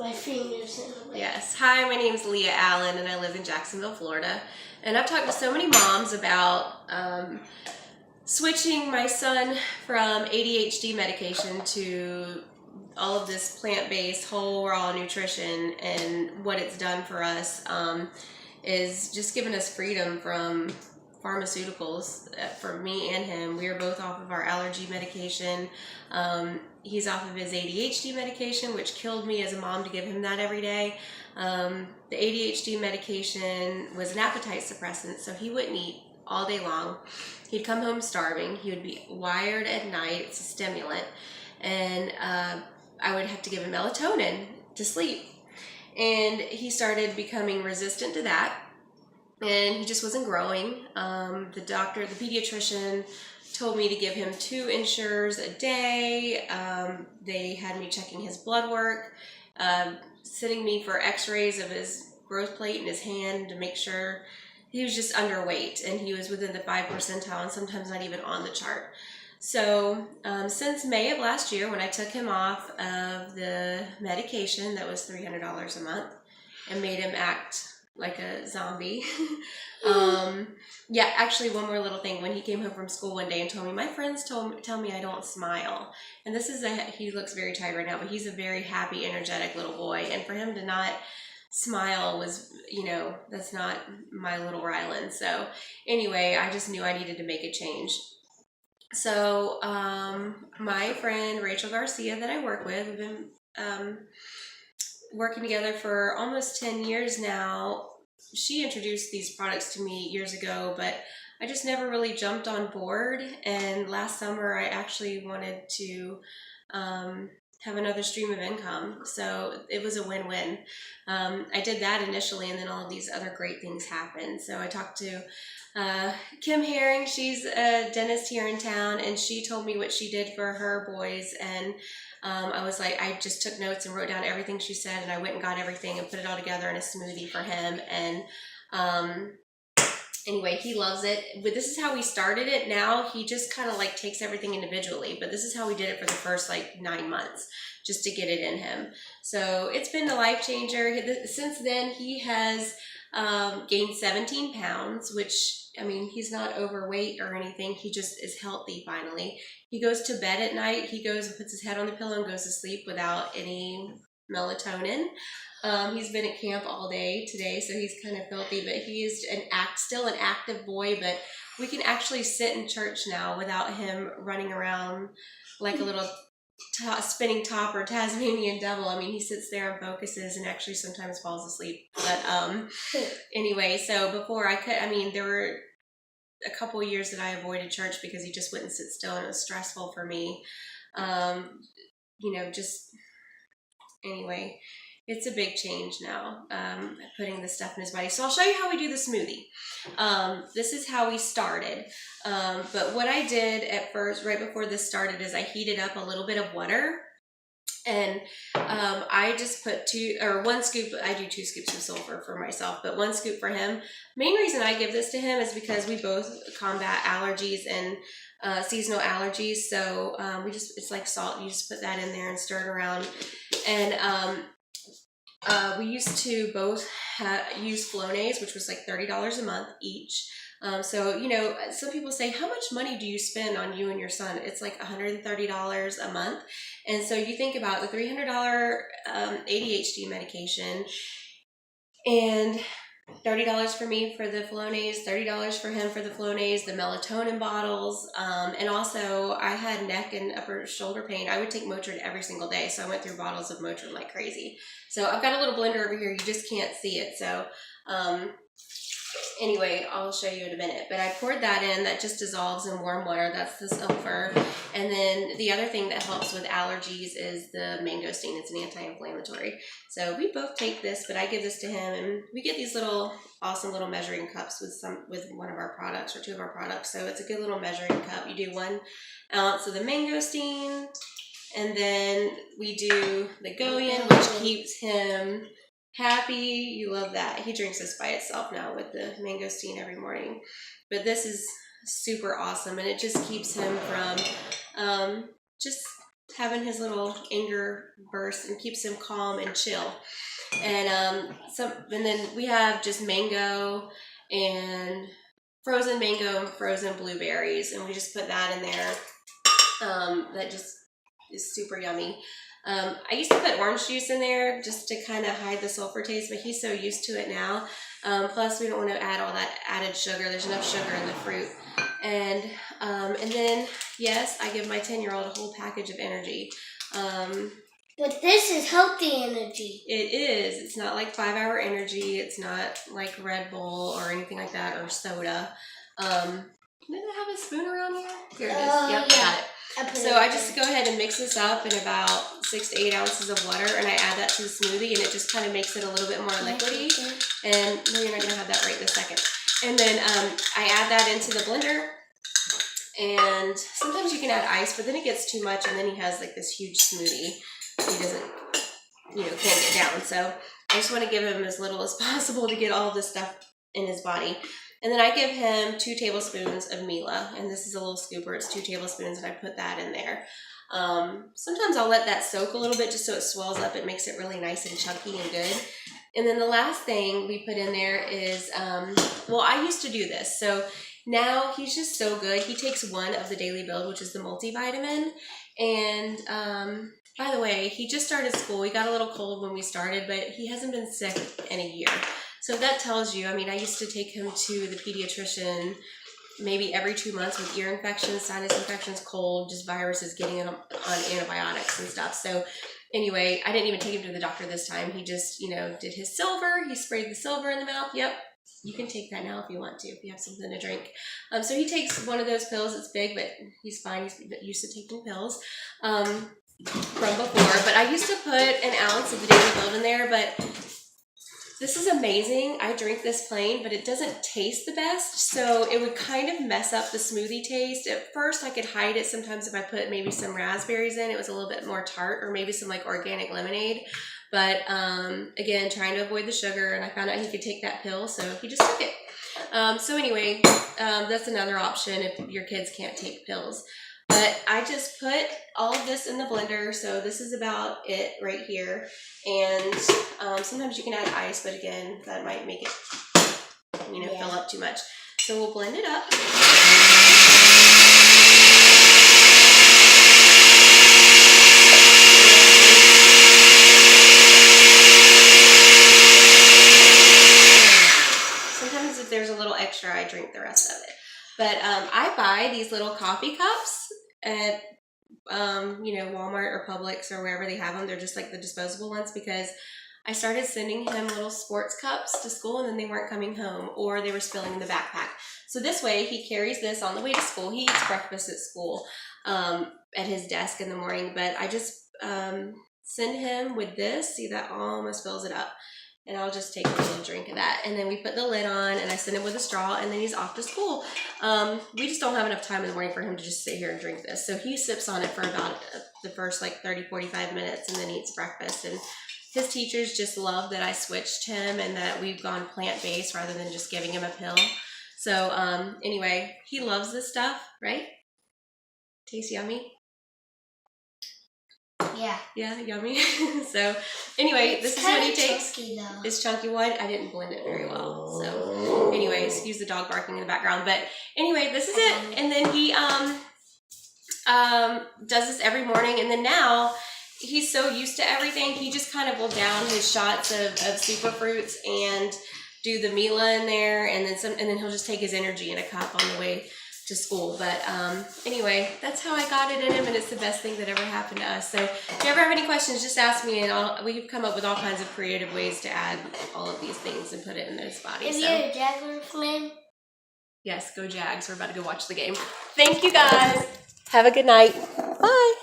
my fingers in the way. Yes. Hi, my name's Leah Allen, and I live in Jacksonville, Florida. And I've talked to so many moms about switching my son from ADHD medication to all of this plant-based, whole, raw nutrition, and what it's done for us is just giving us freedom from pharmaceuticals for me and him. We are both off of our allergy medication. He's off of his ADHD medication, which killed me as a mom to give him that every day. The ADHD medication was an appetite suppressant, so he wouldn't eat all day long. He'd come home starving. He would be wired at night. It's a stimulant. And I would have to give him melatonin to sleep. And he started becoming resistant to that. And he just wasn't growing. The doctor, the pediatrician, told me to give him 2 Ensures a day. They had me checking his blood work, sending me for x-rays of his growth plate in his hand to make sure he was just underweight, and he was within the 5 percentile and sometimes not even on the chart. So since May of last year, when I took him off of the medication that was $300 a month and made him act like a zombie. Yeah, actually, one more little thing. When he came home from school one day and told me, my friends tell me I don't smile. And this is he looks very tired right now, but he's a very happy, energetic little boy. And for him to not smile was, that's not my little Rylan. So anyway, I just knew I needed to make a change. So my friend Rachel Garcia that I work with, we've been working together for almost 10 years now. She introduced these products to me years ago, but I just never really jumped on board. And last summer, I actually wanted to have another stream of income. So it was a win-win. I did that initially, and then all of these other great things happened. So I talked to Kim Herring. She's a dentist here in town, and she told me what she did for her boys. And I was like, I just took notes and wrote down everything she said, and I went and got everything and put it all together in a smoothie for him. And anyway, he loves it. But this is how we started it. Now he just kind of like takes everything individually, but this is how we did it for the first 9 months, just to get it in him. So it's been a life changer. Since then, he has gained 17 pounds, which, I mean, he's not overweight or anything. He just is healthy finally. He goes to bed at night. He goes and puts his head on the pillow and goes to sleep without any melatonin. He's been at camp all day today, so he's kind of filthy, but he's still an active boy, but we can actually sit in church now without him running around like a little spinning top or Tasmanian devil. I mean, he sits there and focuses and actually sometimes falls asleep. But anyway, so before there were a couple of years that I avoided church because he just wouldn't sit still, and it was stressful for me. Anyway, it's a big change now, putting this stuff in his body. So I'll show you how we do the smoothie. This is how we started. But what I did at first, right before this started, is I heated up a little bit of water. And I just put 1 scoop, I do 2 scoops of sulfur for myself, but 1 scoop for him. Main reason I give this to him is because we both combat allergies and seasonal allergies. So it's like salt. You just put that in there and stir it around. And we used to both use Flonase, which was like $30 a month each. So, some people say, how much money do you spend on you and your son? It's like $130 a month. And so you think about the $300 ADHD medication and $30 for me for the Flonase, $30 for him for the Flonase, the melatonin bottles, and also I had neck and upper shoulder pain. I would take Motrin every single day, so I went through bottles of Motrin like crazy. So I've got a little blender over here. You just can't see it. So anyway, I'll show you in a minute. But I poured that in. That just dissolves in warm water. That's the sulfur. And then the other thing that helps with allergies is the mangosteen. It's an anti-inflammatory. So we both take this, but I give this to him, and we get these awesome little measuring cups with one of our products or 2 of our products. So it's a good little measuring cup. You do 1 ounce of the mangosteen, and then we do the Goyen, which keeps him happy. You love that. He drinks this by itself now with the mangosteen every morning. But this is super awesome, and it just keeps him from just having his little anger burst and keeps him calm and chill. And and then we have just mango and frozen mango and frozen blueberries, and we just put that in there. That just is super yummy. I used to put orange juice in there just to kind of hide the sulfur taste, but he's so used to it now. Plus, we don't want to add all that added sugar. There's enough sugar in the fruit. And then, yes, I give my 10-year-old a whole package of energy. But this is healthy energy. It is. It's not like 5-hour energy. It's not like Red Bull or anything like that, or soda. Did I have a spoon around here? Here it is. Yep, yeah. got it. So I just go ahead and mix this up in about 6 to 8 ounces of water, and I add that to the smoothie, and it just kind of makes it a little bit more liquidy. And no, you're not going to have that right this second. And then I add that into the blender, and sometimes you can add ice, but then it gets too much, and then he has like this huge smoothie. He doesn't, can't get down. So I just want to give him as little as possible to get all of this stuff in his body. And then I give him 2 tablespoons of Mila, and this is a little scooper. It's 2 tablespoons, and I put that in there. Sometimes I'll let that soak a little bit just so it swells up. It makes it really nice and chunky and good. And then the last thing we put in there is, I used to do this. So now he's just so good. He takes one of the Daily Build, which is the multivitamin. And by the way, he just started school. He got a little cold when we started, but he hasn't been sick in a year. So that tells you, I used to take him to the pediatrician maybe every 2 months with ear infections, sinus infections, cold, just viruses, getting him on antibiotics and stuff. So anyway, I didn't even take him to the doctor this time. He just, did his silver. He sprayed the silver in the mouth. Yep. You can take that now if you want to, if you have something to drink. So he takes one of those pills. It's big, but he's fine. He's used to taking pills from before. But I used to put an ounce of the Daily Build in there, but this is amazing. I drink this plain, but it doesn't taste the best, so it would kind of mess up the smoothie taste. At first, I could hide it sometimes if I put maybe some raspberries in. It was a little bit more tart, or maybe some like organic lemonade. But again, trying to avoid the sugar, and I found out he could take that pill, so he just took it. So anyway, that's another option if your kids can't take pills. But I just put all of this in the blender, so this is about it right here. And sometimes you can add ice, but again, that might make it, fill up too much. So we'll blend it up. Sometimes if there's a little extra, I drink the rest of it. But I buy these little coffee cups at Walmart or Publix or wherever they have them. They're just like the disposable ones, because I started sending him little sports cups to school, and then they weren't coming home, or they were spilling in the backpack. So this way he carries this on the way to school. He eats breakfast at school at his desk in the morning, but I just send him with this. See, that almost fills it up. And I'll just take a little drink of that. And then we put the lid on, and I send him with a straw, and then he's off to school. We just don't have enough time in the morning for him to just sit here and drink this. So he sips on it for about the first 30, 45 minutes, and then eats breakfast. And his teachers just love that I switched him and that we've gone plant-based rather than just giving him a pill. So anyway, he loves this stuff, right? Tastes yummy? Yeah. Yeah, yummy. So anyway, this is what he takes. Chunky, though. It's chunky one. I didn't blend it very well. So anyway, excuse the dog barking in the background. But anyway, this is it. And then he does this every morning. And then now he's so used to everything, he just kind of will down his shots of super fruits and do the Mila in there, and then he'll just take his energy in a cup on the way to school. But anyway, that's how I got it in him, and it's the best thing that ever happened to us. So if you ever have any questions, just ask me, and we've come up with all kinds of creative ways to add all of these things and put it in his body. If you're a Jaguars fan? Yes, go Jags. We're about to go watch the game. Thank you, guys. Have a good night. Bye.